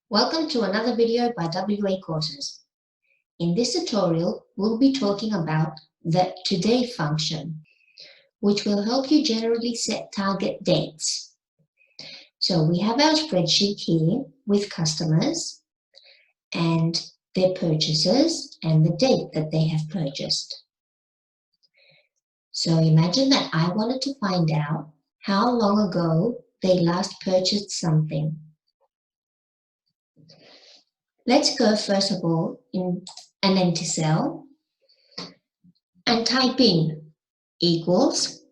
Welcome to another video by WA Courses. In this tutorial, we'll be talking about the today function, which will help you generally set target dates. So we have our spreadsheet here with customers and their purchases and the date that they have purchased. So imagine that I wanted to find out how long ago they last purchased something. Let's go first of all in an empty cell and type in equals,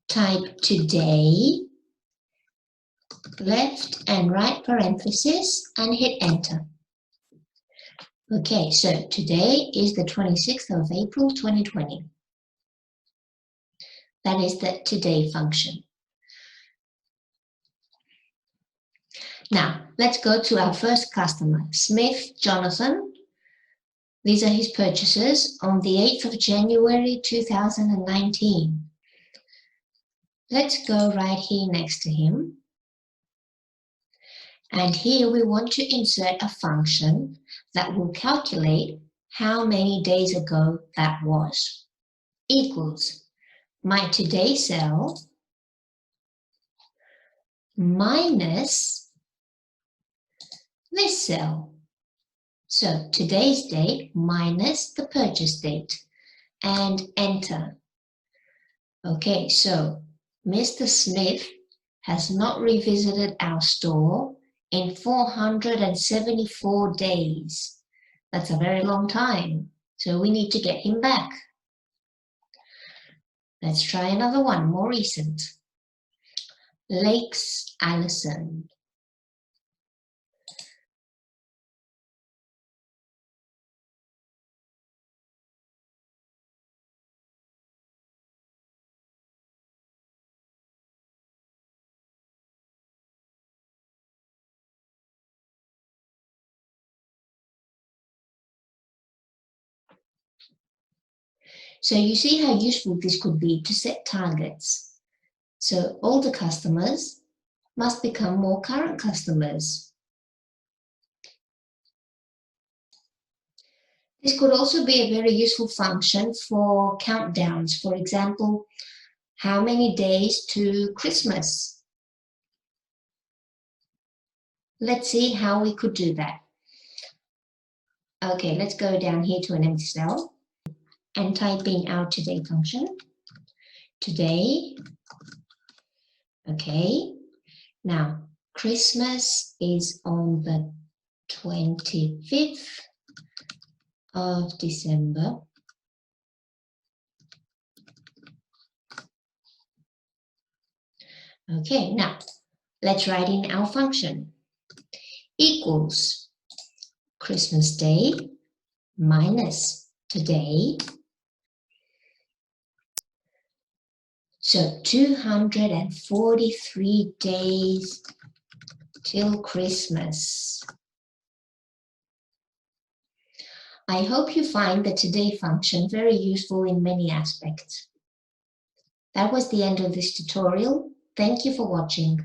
type today, left and right parenthesis, and hit enter. Okay, so today is the 26th of April 2020. That is the today function. Now, let's go to our first customer, Smith Jonathan. These are his purchases on the 8th of January 2019. Let's go right here next to him. And here we want to insert a function that will calculate how many days ago that was. Equals my today cell minus this cell. So today's date minus the purchase date and enter. Okay, so Mr. Smith has not revisited our store in 474 days. That's a very long time. So we need to get him back. Let's try another one, more recent. Lakes Allison. So you see how useful this could be to set targets. So older customers must become more current customers. This could also be a very useful function for countdowns. For example, how many days to Christmas? Let's see how we could do that. Okay, let's go down here to an empty cell and type in our today function. Today, okay. Now, Christmas is on the 25th of December. Okay, now let's write in our function. Equals Christmas Day minus today. So 243 days till Christmas. I hope you find the today function very useful in many aspects. That was the end of this tutorial. Thank you for watching.